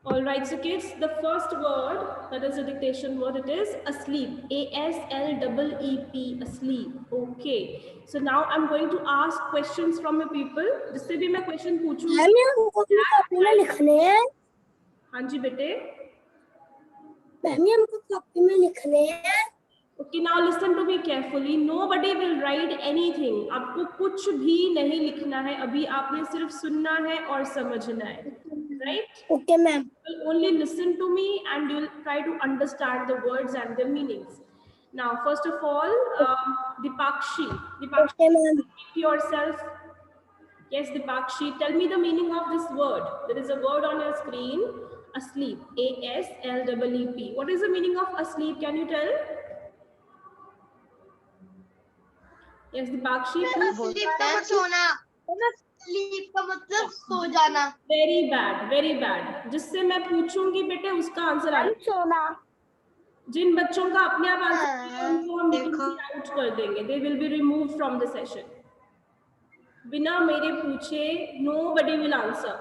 All right, so kids, the first word, that is a dictation word, it is asleep. A-S-L-E-E-P, asleep. Okay. So now I'm going to ask questions from you people. जिससे भी मैं question पूछूंगी, copy में लिखने हैं। हाँ जी बेटे. Ma'am हमको कॉपी में लिखने हैं। Okay, now listen to me carefully. Nobody will write anything. आपको कुछ भी नहीं लिखना है. अभी आपने सिर्फ सुनना है और समझना है. Right? Okay ma'am. Will only listen to me and you'll try to understand the words and their meanings. Now, first of all, Dipakshi, okay ma'am. keep yourself. Yes, Dipakshi, tell me the meaning of this word. There is a word on your screen, asleep. A-S-L-E-E-P. What is the meaning of asleep? Can you tell? Yes, Dipakshi. Sleep का मतलब सोना, sleep का मतलब सो जाना। Very bad, very bad. जिससे मैं पूछूंगी बेटे उसका आंसर आना। सोना। जिन बच्चों का अपने आप आंसर उनको हम मीटिंग से आउट कर देंगे. They will be removed from the session. बिना मेरे पूछे nobody will answer.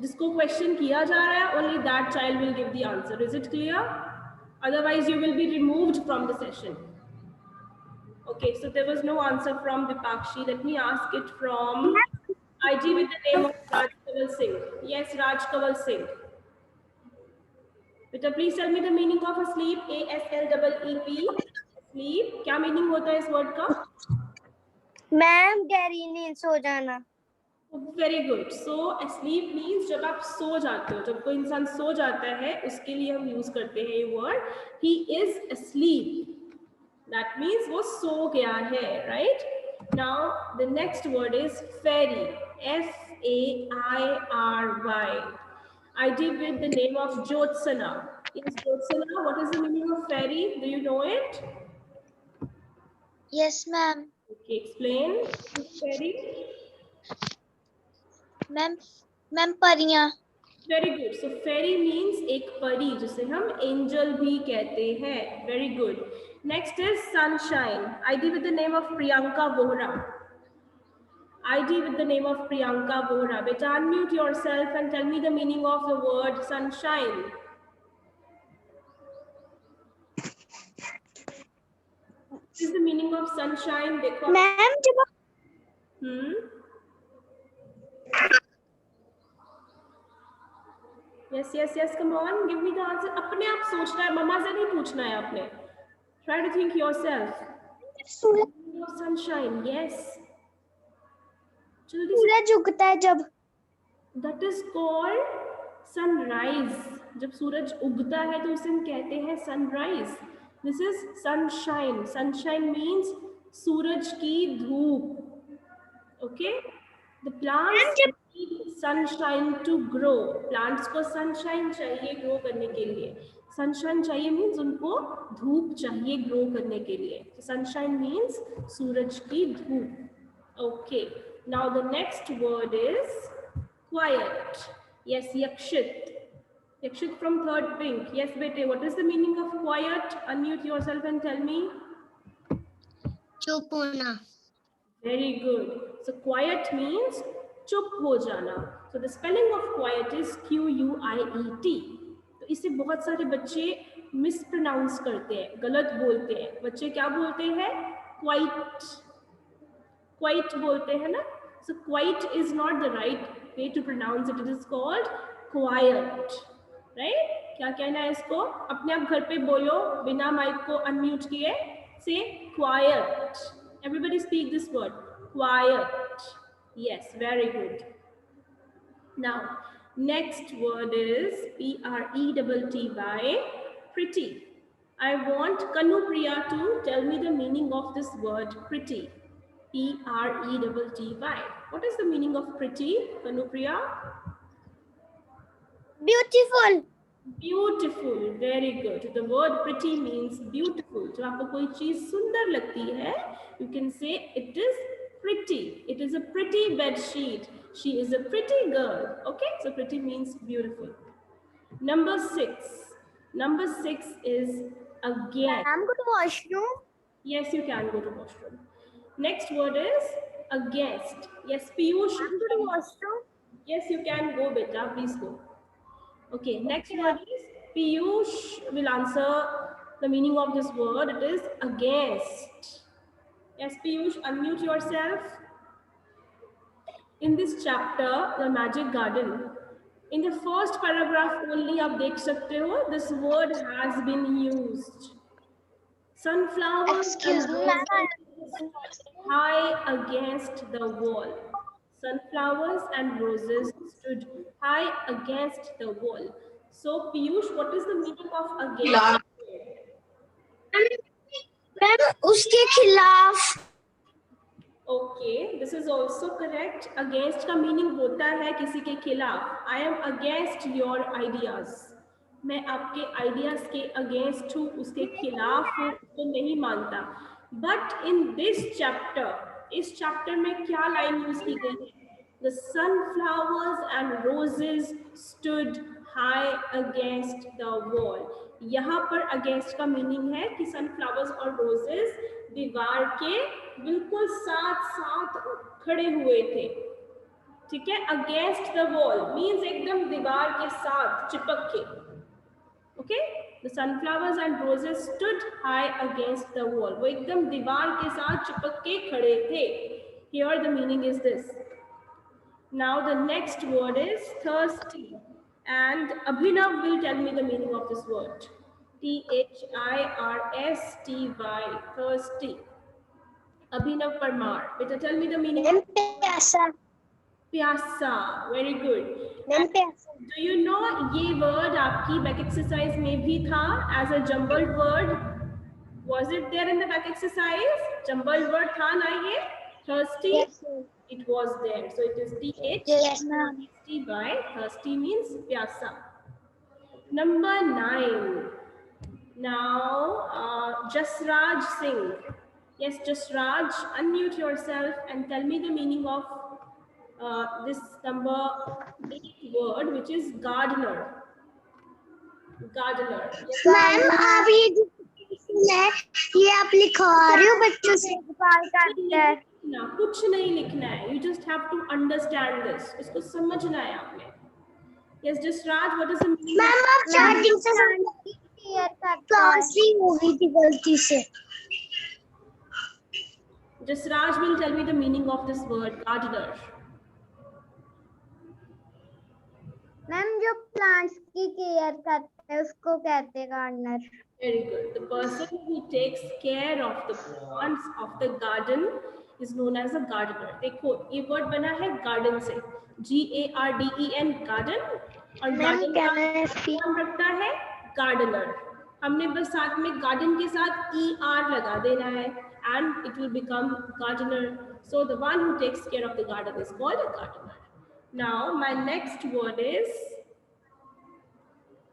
जिसको क्वेश्चन किया जा रहा है only that child will give the answer. Is it clear? Otherwise you will be removed from the session. Okay, so there was no answer from Dipakshi. Let me ask it from IG with the name of Raj Kaval Singh. Yes, Raj Kaval Singh. बेटा please tell me the meaning of asleep. A-S-L-E-E-P. Sleep. क्या meaning होता है इस word का? Ma'am गहरी नींद सो जाना। Very good. So asleep means जब आप सो जाते हो, जब कोई इंसान सो जाता है उसके लिए हम यूज करते हैं ये word. He is asleep. That means वो सो गया है. Right. Now the next word is fairy. F-A-I-R-Y. I did with the name of Jyotsana. Yes, Jyotsana, what is the meaning of fairy? Do you know it? Yes ma'am. Okay, explain. Fairy. Ma'am परियां। Very good. So fairy means एक परी जिसे हम angel भी कहते हैं. Very good. Next is sunshine. ID with the name of Priyanka Vohra. ID with the name of Priyanka Vohra. Beta, unmute yourself and tell me the meaning of the word sunshine. What is the meaning of sunshine? देखो. Ma'am जब Yes, come on, give me the answer. अपने आप सोचना है, मम्मा से नहीं पूछना है आपने. Try to think yourself. Sunshine, yes. सूरज उगता है जब। That is called sunrise. जब सूरज उगता है तो उसे हम कहते हैं sunrise. This is sunshine. Sunshine means सूरज की धूप. Okay? The plants need sunshine to grow. Plants को sunshine चाहिए grow करने के लिए. Sunshine चाहिए means उनको धूप चाहिए grow करने के लिए. So sunshine means सूरज की धूप. Okay. Now the next word is quiet. Yes, Yakshit. Yakshit from third pink. Yes, bete. What is the meaning of quiet? Unmute yourself and tell me. चुप होना। Very good. So quiet means चुप हो जाना. So the spelling of quiet is Q-U-I-E-T. तो इसे बहुत सारे बच्चे mispronounce करते हैं, गलत बोलते हैं. बच्चे क्या बोलते हैं? Quite. Quite बोलते हैं ना? So quite is not the right way to pronounce it. It is called quiet. Right? क्या कहना है इसको? अपने आप घर पे बोलो बिना माइक को अनम्यूट किए. Say quiet. Everybody speak this word. Quiet. Yes, very good. Now, next word is P-R-E-T-T-Y, pretty. I want Kanupriya to tell me the meaning of this word pretty. P-R-E-T-T-Y. What is the meaning of pretty, Kanupriya? Beautiful. Beautiful. Very good. The word pretty means beautiful. जब आपको कोई चीज सुंदर लगती है, you can say it is pretty. It is a pretty bed sheet. She is a pretty girl. Okay, so pretty means beautiful. Number 6. Number 6 is again. Ma'am go to washroom. Yes, you can go to washroom. Next word is a guest. Yes, Piyush. Ma'am go to washroom. Yes, you can go, beta. Please go. Okay, next word is Piyush will answer the meaning of this word. It is against. Yes, Piyush, unmute yourself. In this chapter, The Magic Garden, in the first paragraph only आप देख सकते हो, this word has been used. Sunflowers Excuse and me, roses high against the wall. Sunflowers and roses stood high against the wall. So, Piyush, what is the meaning of against? Ma'am उसके खिलाफ Okay, this is also correct. Against का meaning होता है किसी के खिलाफ. I am against your ideas. मैं आपके ideas के against हूँ, उसके खिलाफ हूँ, उसको नहीं मानता. But in this chapter, इस chapter में क्या line use की गई है? The sunflowers and roses stood high against the wall. यहाँ पर against का meaning है कि sunflowers और roses दीवार के बिल्कुल साथ साथ खड़े हुए थे. ठीक है, against the wall means एकदम दीवार के साथ चिपक के. Okay, the sunflowers and roses stood high against the wall. वो एकदम दीवार के साथ चिपक के खड़े थे. Here the meaning is this. Now the next word is thirsty, and Abhinav will tell me the meaning of this word. Thirsty, thirsty. Abhinav Parmar, beta tell me the meaning of प्यासा pyasa. Very good. Ma'am प्यासा Do you know ये word आपकी back exercise में भी था as a jumbled word? Was it there in the back exercise? Jumbled word था ना ये? Thirsty? Yes, It was there. So it is yes ma'am by thirsty means pyasa. Number 9. Now, Jasraj Singh. Yes, Jasraj, unmute yourself and tell me the meaning of this number 8 word, which is gardener. Gardener. Yes. Ma'am आप ये जो है ये आप लिखवा रही हो बच्चों से ना कुछ नहीं लिखना है. You just have to understand this. इसको समझना है आपने. Yes, Jasraj, what is the meaning? Ma'am आप चार्जिंग से क्लास ही हो गई थी गलती से Jasraj will tell me the meaning of this word, gardener. Ma'am जो प्लांट्स की केयर करते हैं उसको कहते हैं gardener Very good. The person who takes care of the plants of the garden is known as a gardener. देखो ये word बना है garden से, GARDEN garden, और garden का नाम रखता है gardener. हमने बस साथ में garden के साथ ER लगा देना है and it will become gardener. So the one who takes care of the garden is called a gardener. Now my next word is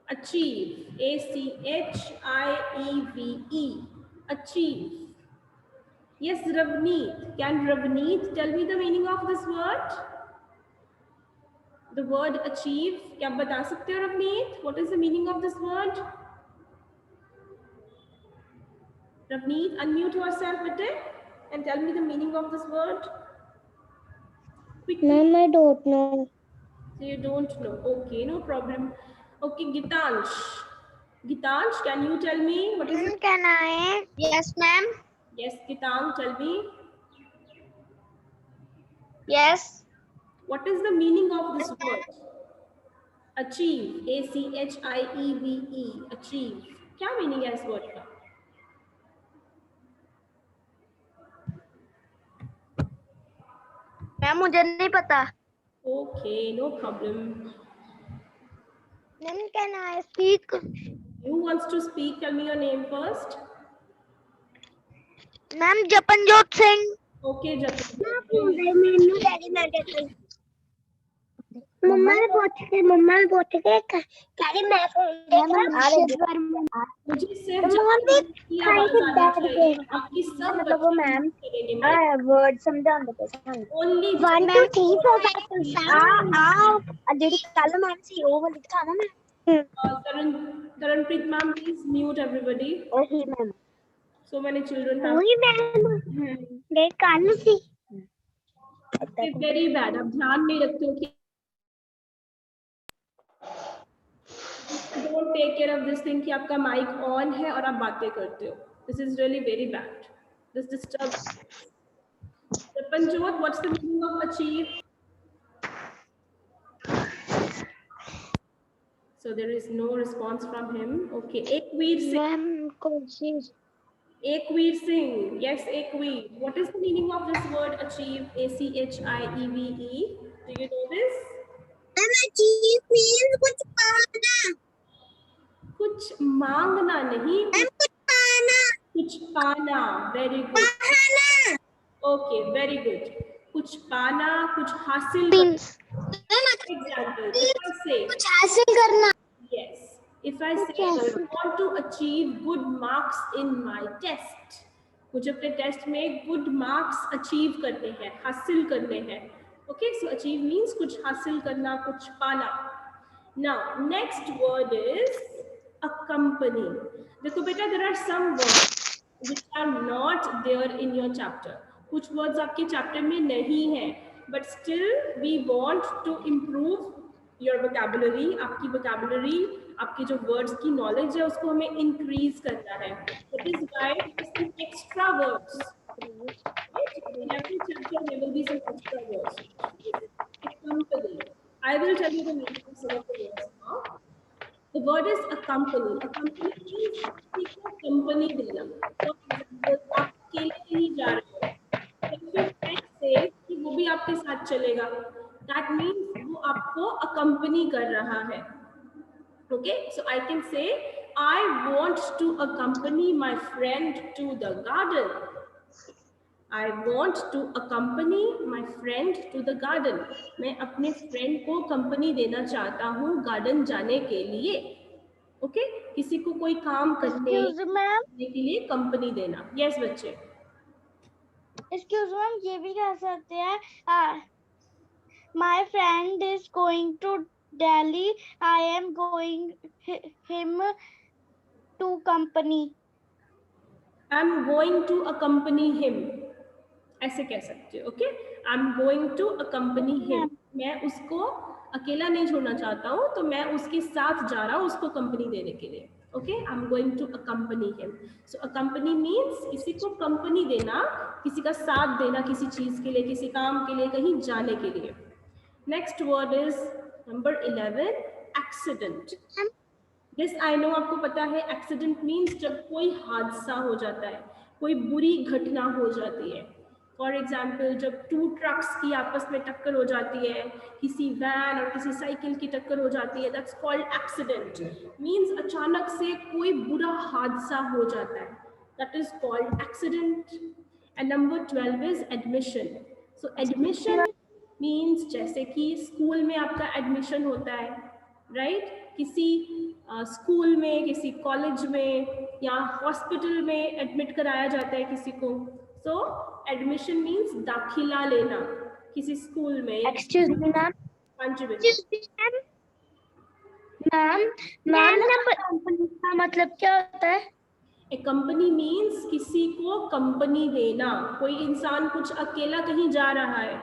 achieve. ACHIEVE. Achieve. Yes, Ravneet. Can Ravneet tell me the meaning of this word? The word achieve. क्या आप बता सकते हो Ravneet? What is the meaning of this word? Ravneet, unmute yourself bete and tell me the meaning of this word. Quickly. Ma'am I don't know So you don't know. Okay, no problem. Okay, Gitansh. Gitansh, can you tell me what is it? can I yes ma'am Yes, Gitansh, tell me. yes What is the meaning of this word? Achieve. ACHIEVE. Achieve. क्या meaning है इस word का? Ma'am मुझे नहीं पता Okay, no problem. Ma'am can I speak Who wants to speak? Tell me your name first. Ma'am Japanjot Singh Okay, Jatin. ਮੈਨੂੰ daddy ਨਾਲ ਕਹਿੰਦੇ मम्मा ने पूछ के कहरी मैं फोन देखना मुझे सिर्फ मम्मा की आवाज आनी चाहिए. बाकी सब मतलब वो मैम करेंगे. वर्ड समझाਉਂਦੇ ਪਏ ਸਾਨੂੰ Only 1 2 3 4 5 6 ਜਿਹੜੀ ਕੱਲ ਮੈਮ ਸੀ ਉਹ ਵਾਲੀ ਦਿਖਾਵਾਂ ਮੈਂ Karanpreet ma'am, please mute everybody. ਉਹੀ ma'am So many children have. ਉਹੀ ਮੈਮ ਦੇ ਕੱਲ ਸੀ Very bad. अब ध्यान नहीं रखते हो कि take care of this thing कि आपका माइक ऑन है और आप बातें करते हो. This is really very bad. This disturbs. Panjot, what's the meaning of achieve? So there is no response from him. Okay, Ekveer Singh. Ma'am कोशिश. Ekveer Singh. Yes, Ekveer. What is the meaning of this word achieve? ACHIEVE. Do you know this? achieve means कुछ पाना. कुछ मांगना नहीं, कुछ पाना. कुछ पाना. Very good. पाना. Okay, very good. कुछ पाना, कुछ हासिल Means. Example, if I say, कुछ हासिल करना. yes, if I say I want to achieve good marks in my test, मुझे अपने टेस्ट में good marks achieve करने हैं, हासिल करने हैं. Okay, so achieve means कुछ हासिल करना, कुछ पाना. Now, next word is accompany. देखो बेटा, there are some words which are not there in your chapter. कुछ words आपके chapter में नहीं हैं, but still we want to improve your vocabulary. आपकी vocabulary, आपकी जो words की knowledge है उसको हमें increase करना है. That is why some extra words. Right? In every chapter there will be some extra words. Accompany. I will tell you the meaning of some of the words now. The word is accompany. Accompany means किसी को company देना. For example, आप अकेले नहीं जा रहे हो. If your friend says कि वो भी आपके साथ चलेगा, that means वो आपको accompany कर रहा है. Okay, so I can say I want to accompany my friend to the garden. I want to accompany my friend to the garden. मैं अपने friend को company देना चाहता हूँ garden जाने के लिए. Okay, किसी को कोई काम करने के लिए company देना. Yes बच्चे. Excuse मैम, ये भी कह सकते हैं. My friend is going to Delhi. I am going him to company. I'm going to accompany him. ऐसे कह सकते हो. Okay, I'm going to accompany him. मैं उसको अकेला नहीं छोड़ना चाहता हूँ, तो मैं उसके साथ जा रहा हूँ उसको कंपनी देने के लिए. Okay, I'm going to accompany him. So accompany means किसी को कंपनी देना, किसी का साथ देना, किसी चीज के लिए, किसी काम के लिए, कहीं जाने के लिए. Next word is number 11, accident. This I know आपको पता है. Accident means जब कोई हादसा हो जाता है, कोई बुरी घटना हो जाती है. फॉर एग्जाम्पल, जब 2 ट्रक्स की आपस में टक्कर हो जाती है, किसी वैन और किसी साइकिल की टक्कर हो जाती है, दैट्स कॉल्ड एक्सीडेंट. मीन्स अचानक से कोई बुरा हादसा हो जाता है, that is called accident. And number 12 is admission. So admission means जैसे कि स्कूल में आपका एडमिशन होता है, राइट? किसी स्कूल में, किसी कॉलेज में या हॉस्पिटल में एडमिट कराया जाता है किसी को. सो एडमिशन मीन्स दाखिला लेना किसी स्कूल में. Excuse me ma'am. Ma'am company का मतलब क्या होता है? ए कंपनी मीन्स किसी को कंपनी देना. कोई इंसान कुछ अकेला कहीं जा रहा है,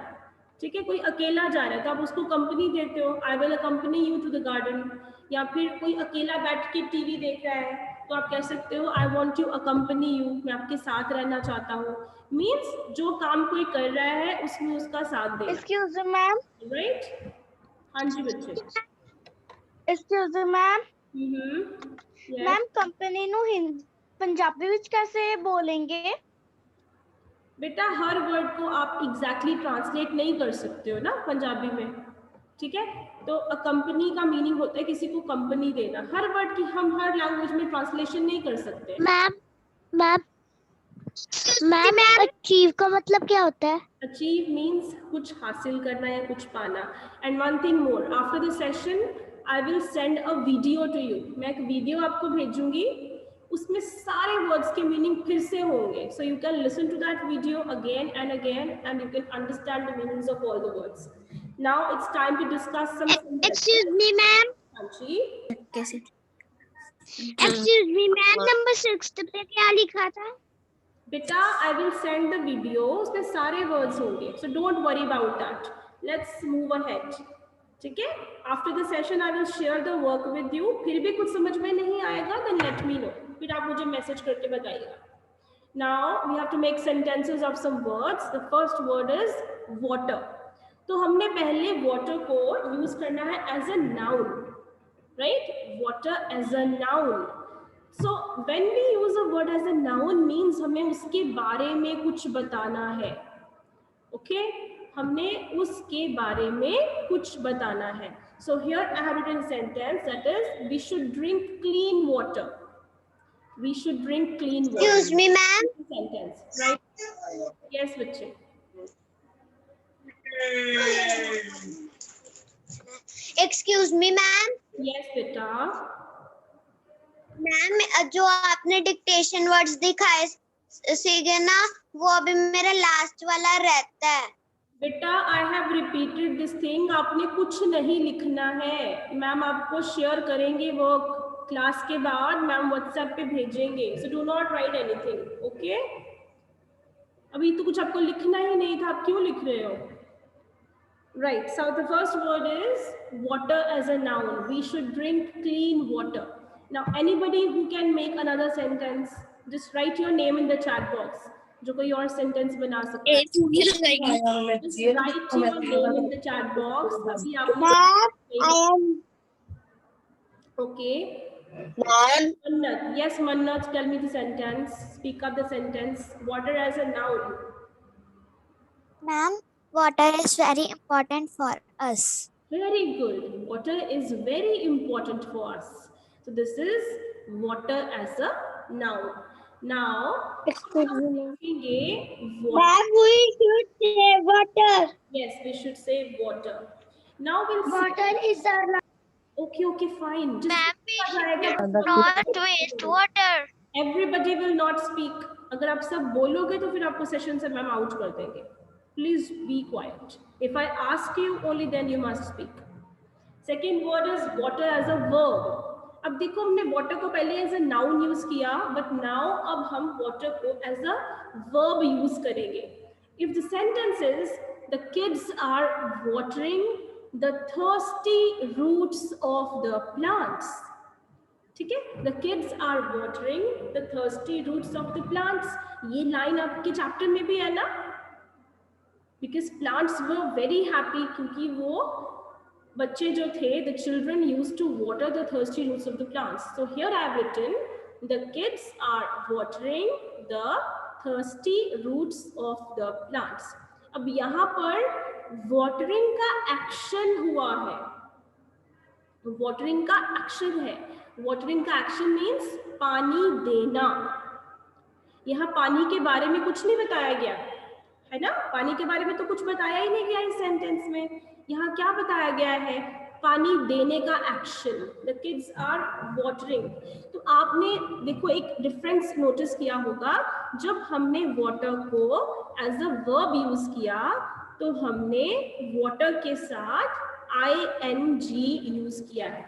ठीक है, कोई अकेला जा रहा है तो आप उसको कंपनी देते हो. I will accompany you to the garden. या फिर कोई अकेला बैठ के टीवी देख रहा है तो आप कह सकते हो I want you accompany you, मैं आपके साथ रहना चाहता हूँ. मीन्स जो काम कोई कर रहा है उसमें उसका साथ दे. Excuse me ma'am. राइट? हाँ जी बच्चे. Excuse me ma'am. Yes. Ma'am company नु पंजाबी विच कैसे बोलेंगे? बेटा हर वर्ड को आप एग्जैक्टली ट्रांसलेट नहीं कर सकते हो ना पंजाबी में, ठीक है? तो अकम्पनी का मीनिंग होता है किसी को कंपनी देना. हर वर्ड की हम हर लैंग्वेज में ट्रांसलेशन नहीं कर सकते. मैम अचीव का मतलब क्या होता है? अचीव मीन्स कुछ हासिल करना या कुछ पाना. And one thing more, after the session I will send a video to you. मैं एक वीडियो आपको भेजूंगी, उसमें सारे वर्ड्स के मीनिंग फिर से होंगे. So you can listen to that video again and you can understand the meanings of all the words. Now it's time to discuss some. Excuse me ma'am. हाँ जी. कैसे? Excuse me मैम, नंबर 6 पे क्या लिखा था? बेटा आई will send the video, उसमें सारे वर्ड्स होंगे. So don't worry about that. Let's move ahead. ठीक है, after the session I will share the work with you. फिर भी कुछ समझ में नहीं आएगा देन लेट मी नो, फिर आप मुझे मैसेज करके बताइएगा. Now we have to make sentences of some words. The first word is water. तो हमने पहले वाटर को यूज करना है as a noun, right? Water as a noun. So when we use a word as a noun means हमें उसके बारे में कुछ बताना है. ओके, हमने उसके बारे में कुछ बताना है. So here I have written sentence that is we should drink clean water. We should drink clean water. Excuse me, ma'am. Sentence, right? Yes, बच्चे. Excuse me, ma'am. Yes, बेटा. मैम जो आपने डिक्टेशन वर्ड्स दिखाए सीखे ना, वो अभी मेरा लास्ट वाला रहता है. बेटा I have repeated this thing. आपने कुछ नहीं लिखना है. मैम आपको शेयर करेंगे वो क्लास के बाद, मैम व्हाट्सएप पे भेजेंगे. So do not right anything. Okay, अभी तो कुछ आपको लिखना ही नहीं था, आप क्यों लिख रहे हो? Right. So the first word is water as a noun. We should drink clean water. Now anybody who can make another sentence, just write your name in the chat box. जो कोई और सेंटेंस बना सकता है. Just write your name in the chat box. अभी आपने I am okay. Ma'am Mannat, yes Mannat, tell me the sentence. Speak up the sentence. Water as a noun. Ma'am, water is very important for us. Very good. Water is very important for us. So this is water as a noun. Now, excuse me. water. Ma'am, we should say water. Yes, we should say water. Now we'll Water is our life. Okay, fine. Just Not waste water. Everybody will not speak. अगर आप सब बोलोगे तो फिर आपको session से ma'am out कर देंगे. Please be quiet. If I ask you, only then you must speak. Second word is water as a verb. अब देखो हमने वाटर को पहले एज अ नाउन यूज किया, बट नाउ अब हम वाटर को एज अ वर्ब यूज करेंगे. If the sentence is the kids are watering the thirsty roots of the plants. ठीक है, the kids are watering the thirsty roots of the plants. ये line आपके chapter में भी है ना, because plants were very happy, क्योंकि वो बच्चे जो थे, the children used to water the thirsty roots of the plants. So here I have written the kids are watering the thirsty roots of the plants. अब यहाँ पर watering का action हुआ है. watering का action है. watering का action means पानी देना. यहाँ पानी के बारे में कुछ नहीं बताया गया है ना, पानी के बारे में तो कुछ बताया ही नहीं गया इस सेंटेंस में. यहाँ क्या बताया गया है? पानी देने का action. The kids are watering. तो आपने देखो एक डिफरेंस नोटिस किया होगा, जब हमने वाटर को एज अ वर्ब यूज किया तो हमने वाटर के साथ ing यूज किया है.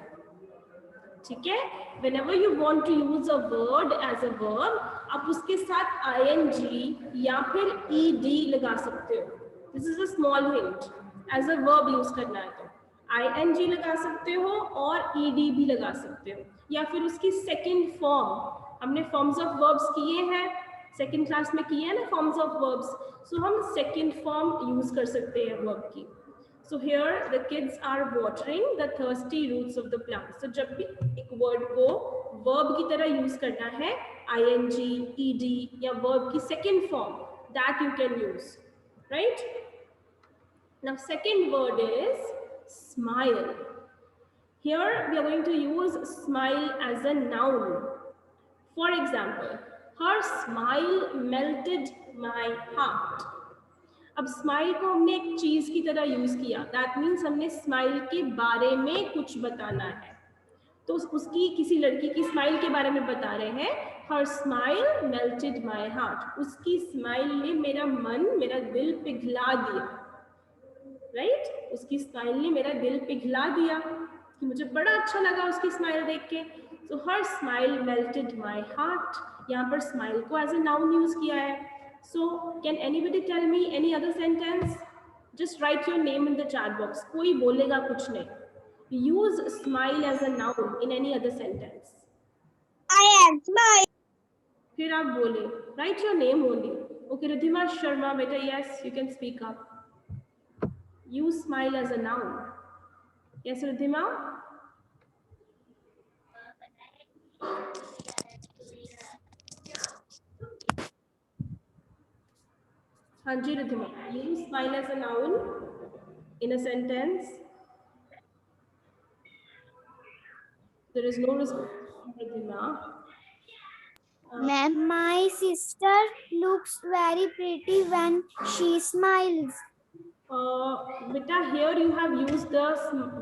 ठीक है, whenever you want to use a word as a verb, आप उसके साथ ing या फिर ed लगा सकते हो. This is a small hint. As a verb use करना है तो ing लगा सकते हो और ed भी लगा सकते हो, या फिर उसकी सेकंड फॉर्म. हमने फॉर्म्स ऑफ वर्ब्स किए हैं, सेकंड क्लास में किए हैं ना फॉर्म्स ऑफ वर्ब्स. सो हम सेकंड फॉर्म यूज कर सकते हैं वर्ब की. So here the kids are watering the thirsty roots of the plants. So जब भी एक word को verb की तरह use करना है, ing, ed या verb की second form, that you can use, right? Now second word is smile. Here we are going to use smile as a noun. For example, her smile melted my heart. अब smile को हमने एक चीज की तरह use किया. That means हमने smile के बारे में कुछ बताना है. तो उसकी किसी लड़की की स्माइल के बारे में बता रहे हैं. हर स्माइल मेल्टेड माय हार्ट. उसकी स्माइल ने मेरा मन, मेरा दिल पिघला दिया. राइट? उसकी स्माइल ने मेरा दिल पिघला दिया कि मुझे बड़ा अच्छा लगा उसकी स्माइल देख के. सो हर स्माइल मेल्टेड माय हार्ट. यहाँ पर स्माइल को एज ए नाउन यूज किया है. So can anybody tell me any other sentence? Just write your name in the chat box. कोई बोलेगा कुछ नहीं. Use smile as a noun in any other sentence. I am smile. फिर आप बोले. Write your name only. Okay, Ridhima Sharma, beta, yes, you can speak up. Use smile as a noun. Yes, Ridhima? Hanji Ridhima, use smile as a noun in a sentence. There is no response from Ridhima. Ma'am, my sister looks very pretty when she smiles. Beta, here you have used the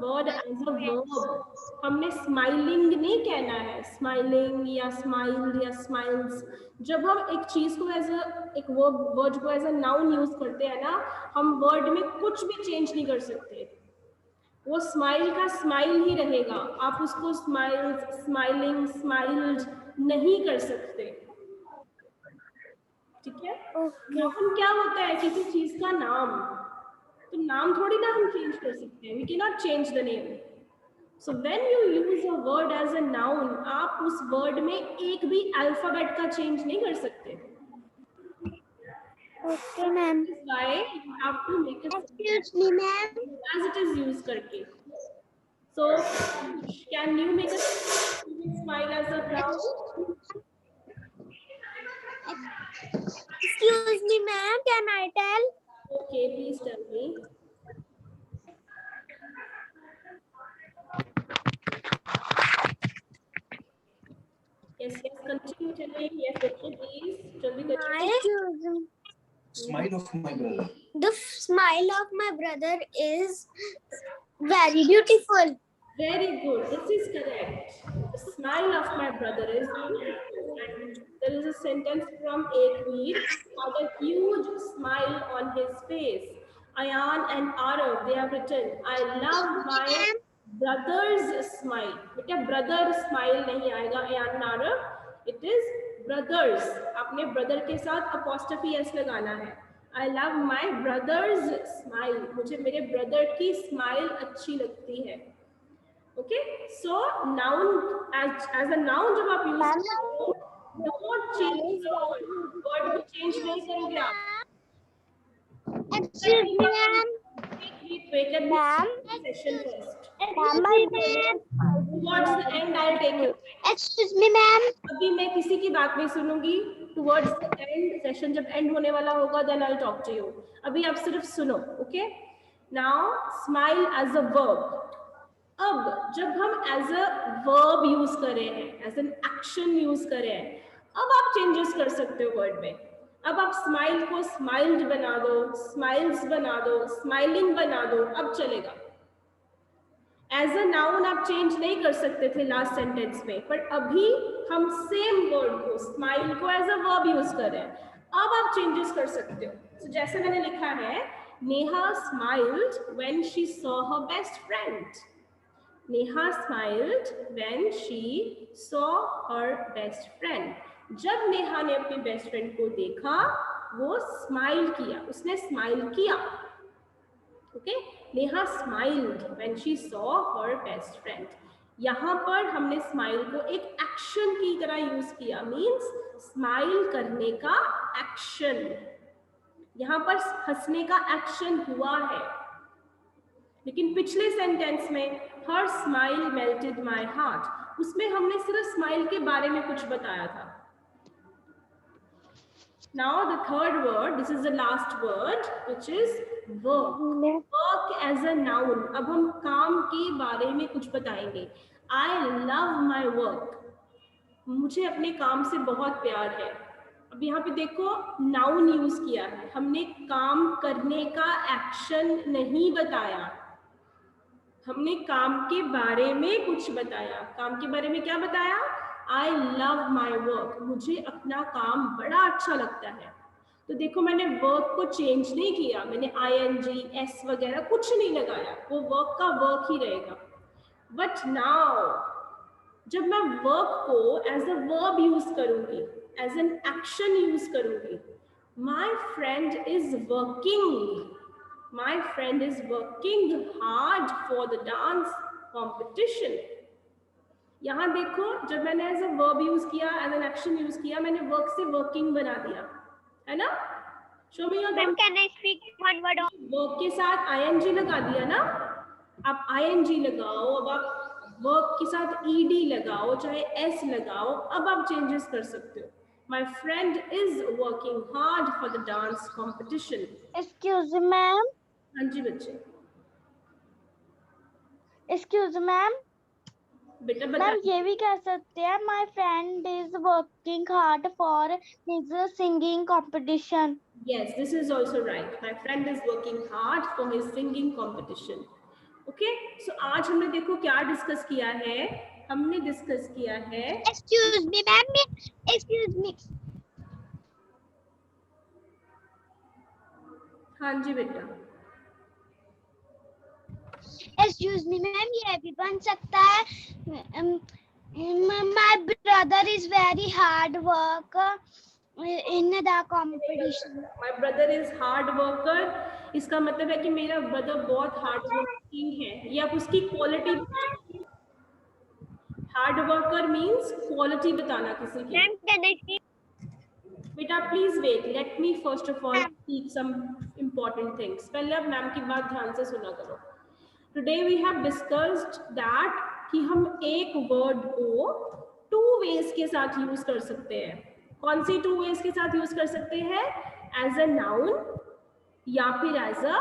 word as a verb. हमने smiling नहीं कहना है, smiling या smiled या smiles. जब हम एक चीज को एक word को as a noun use करते हैं ना, हम word में कुछ भी change नहीं कर सकते. वो smile का smile ही रहेगा. आप उसको smiles, smiling, smiled नहीं कर सकते. ठीक है? नाम क्या होता है? किसी चीज का नाम. तो नाम थोड़ी ना हम चेंज कर सकते हैं. We cannot change the name. So when you use a word as a noun, आप उस word में एक भी alphabet का change नहीं कर सकते. Okay, ma'am. That's why you have to make it Excuse me, ma'am. as it is used करके. So can you make a smile as a noun? Excuse me, ma'am. Can I tell? Okay, please tell me. Yes, continue telling. Yes, please. Smile of my brother. The smile of my brother is very beautiful. Very good. This is correct. The smile of my brother is beautiful. And there is a sentence from Ekveer, had a huge smile on his face. Ayan and Arav, they have written, I love my brother's smile. Beta brother smile nahi aayega, Ayan and Arav. It is brothers. Apne brother ke saath apostrophe s lagana hai. I love my brother's smile. मुझे मेरे brother की smile अच्छी लगती है. Okay, so noun as a noun जब आप use करो, don't change the word को change नहीं करोगे आप. Excuse me, ma'am. Wait, let me session first. Towards the end, I'll take it. Excuse me, ma'am. अभी मैं किसी की बात नहीं सुनूंगी. Towards the end session जब end होने वाला होगा, then I'll talk to you. अभी आप सिर्फ सुनो, okay? Now smile as a verb. अब जब हम as a verb use कर रहे हैं, as an action use कर रहे हैं, अब आप changes कर सकते हो word में. अब आप smile को smiled बना दो, smiles बना दो, smiling बना दो, अब चलेगा. As a noun आप change नहीं कर सकते थे last sentence में, पर अभी हम same word को, smile को as a verb use कर रहे हैं. अब आप changes कर सकते हो. So जैसे मैंने लिखा है, Neha smiled when she saw her best friend. Neha smiled when she saw her best friend. जब नेहा ने अपनी बेस्ट फ्रेंड को देखा, वो स्माइल किया, उसने स्माइल किया. Okay, Neha smiled when she saw her best friend. यहाँ पर हमने स्माइल को एक एक्शन की तरह यूज किया, मीन्स स्माइल करने का एक्शन. यहाँ पर हंसने का एक्शन हुआ है, लेकिन पिछले सेंटेंस में हर स्माइल मेल्टेड माई हार्ट, उसमें हमने सिर्फ स्माइल के बारे में कुछ बताया था. Now the third word, this is the last word, which is work. Work as a noun. अब हम काम के बारे में कुछ बताएंगे. I love my work. मुझे अपने काम से बहुत प्यार है. अब यहाँ पे देखो noun यूज किया है, हमने काम करने का एक्शन नहीं बताया, हमने काम के बारे में कुछ बताया. काम के बारे में क्या बताया? I love my work. मुझे अपना काम बड़ा अच्छा लगता है. तो देखो मैंने वर्क को चेंज नहीं किया, मैंने ing, s वगैरह कुछ नहीं लगाया, वो वर्क का वर्क ही रहेगा. बट नाउ जब मैं वर्क को एज अ वर्ब यूज करूंगी, एज एन एक्शन यूज करूंगी, my friend is working. My friend is working hard for the dance competition. यहाँ देखो, जब मैंने एज अ वर्ब यूज किया, एज एन एक्शन यूज किया, मैंने वर्क से वर्किंग बना दिया, है ना? Show me your Ma'am, can I speak one word? Work के साथ ing लगा दिया ना, आप ing लगाओ, अब आप वर्क के साथ ed लगाओ, चाहे s लगाओ, अब आप चेंजेस कर सकते हो. My friend is working hard for the dance competition. Excuse me, ma'am. हाँ जी बच्चे. Excuse me, ma'am. बेटा मैम बताइए. ये भी कह सकते हैं my friend is working hard for his singing competition. Yes, this is also right. My friend is working hard for his singing competition. Okay, so आज हमने देखो क्या डिस्कस किया है. हमने डिस्कस किया है. Excuse me, ma'am. Excuse me. हाँ जी बेटा. Excuse me, ma'am. ये भी बन सकता है. My brother is very hard work in the competition. My brother is hard worker. इसका मतलब है कि मेरा ब्रदर बहुत हार्ड वर्किंग है. ये आप उसकी quality. Hard worker means quality बताना किसी की. Ma'am, can I speak? बेटा please wait, let me first of all speak some important things. पहले आप मैम की बात ध्यान से सुना करो. Today we have discussed that कि हम एक वर्ड को टू वेज के साथ यूज कर सकते हैं. कौन सी टू वेज के साथ यूज कर सकते हैं? एज अ नाउन या फिर एज अ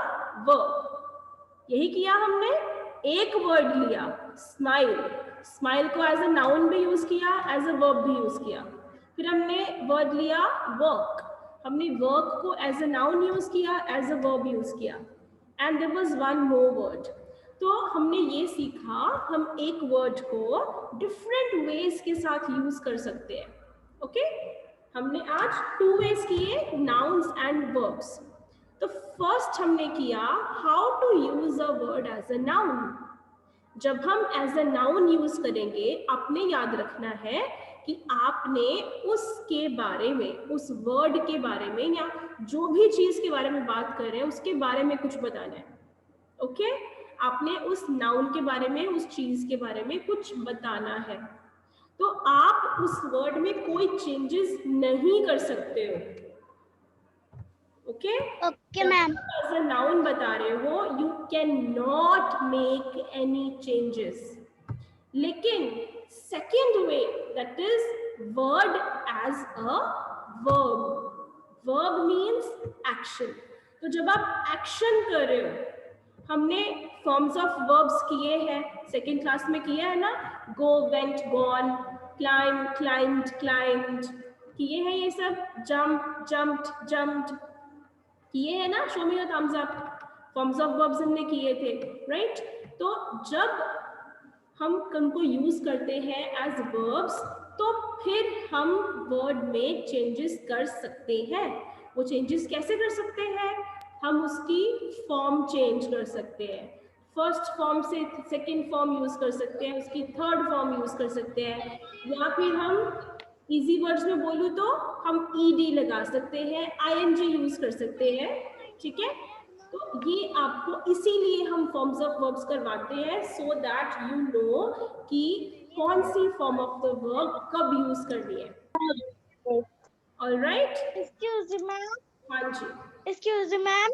वर्ब. यही किया हमने. एक वर्ड लिया स्माइल, स्माइल को एज अ नाउन भी यूज किया, एज अ वर्ब भी यूज किया. फिर हमने वर्ड लिया वर्क, हमने वर्क को एज अ नाउन यूज किया, एज अ वर्ब यूज किया. And there was one more word. तो हमने ये सीखा हम एक वर्ड को डिफरेंट वेज के साथ यूज कर सकते हैं. ओके, हमने आज टू वेज किए, नाउन्स एंड वर्ब्स. तो फर्स्ट हमने किया how to use a word as a noun. जब हम एज अ नाउन यूज करेंगे, आपने याद रखना है कि आपने उसके बारे में, उस वर्ड के बारे में या जो भी चीज के बारे में बात कर रहे हैं उसके बारे में कुछ बताना है. ओके, आपने उस नाउन के बारे में, उस चीज के बारे में कुछ बताना है. तो आप उस वर्ड में कोई चेंजेस नहीं कर सकते हो. Okay, Okay, ma'am. As a noun बता रहे हो, you can not make any changes. लेकिन second way, that is word as a verb. Verb means action. तो जब आप एक्शन कर रहे हो, हमने फॉर्म्स ऑफ वर्ब्स किए हैं, सेकेंड क्लास में किया है ना. Go, went, gone, climb, climbed, climbed, किए हैं ये सब. जंप, जंप्ड, जंप्ड, किए हैं ना. Show me your thumbs up. Forms of verbs हमने किए थे, राइट? तो जब हम उनको यूज करते हैं एज वर्ब्स, तो फिर हम वर्ड में चेंजेस कर सकते हैं. वो चेंजेस कैसे कर सकते हैं? हम उसकी फॉर्म चेंज कर सकते हैं. फर्स्ट फॉर्म से सेकंड फॉर्म यूज कर सकते हैं, उसकी थर्ड फॉर्म यूज कर सकते हैं, या फिर हम इजी वर्ड्स में बोलूँ तो हम ed लगा सकते हैं, ing यूज कर सकते हैं. ठीक है, तो ये आपको इसीलिए हम फॉर्म्स ऑफ वर्ब्स करवाते हैं, सो दैट यू नो कि कौन सी फॉर्म ऑफ द वर्ब कब यूज करनी है. ऑलराइट. Excuse me, ma'am. हाँ जी. Excuse me, ma'am.